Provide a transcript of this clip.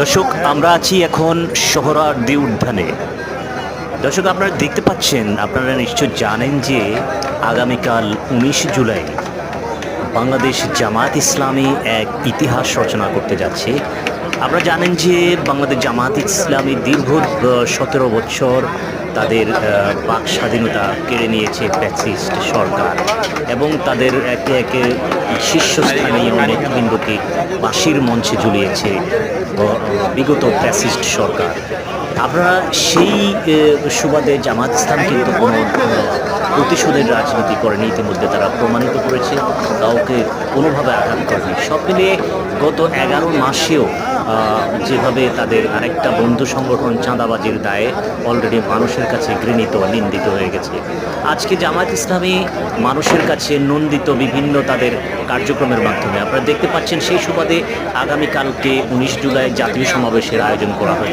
দর্শক, আমরা আছি এখন সোহরাওয়ার্দী উদ্যানে। দর্শক, আপনারা দেখতে পাচ্ছেন, আপনারা নিশ্চয় জানেন যে আগামীকাল ১৯ জুলাই বাংলাদেশ জামায়াত ইসলামী এক ইতিহাস রচনা করতে যাচ্ছে। আপনারা জানেন যে বাংলাদেশ জামায়াত ইসলামী দীর্ঘ ১৭ বছর তাদের বাক স্বাধীনতা কেড়ে নিয়েছে ফ্যাসিস্ট সরকার, এবং তাদের একে একে শীর্ষস্থানীয় নেতৃবৃন্দকে ফাঁসির মঞ্চে ঝুলিয়েছে বিগত ফ্যাসিস্ট সরকার। আপনারা সেই সুবাদে জামায়াত ইসলাম কিন্তু কোনো প্রতিশোধের রাজনীতি করেনি, ইতিমধ্যে তারা প্রমাণিত করেছে, কাউকে কোনোভাবে আঘাত করেনি। সব মিলিয়ে গত ১১ মাসেও যেভাবে তাদের আরেকটা বন্ধু সংগঠন চাঁদাবাজির দায়ে অলরেডি মানুষের কাছে ঘৃণিত নিন্দিত হয়ে গেছে। আজকে জামায়াত ইসলামী মানুষের কাছে নন্দিত বিভিন্ন তাদের কার্যক্রমের মাধ্যমে। আপনারা দেখতে পাচ্ছেন সেই সুবাদে আগামীকালকে ১৯ জুলাই জাতীয় সমাবেশের আয়োজন করা হয়েছে।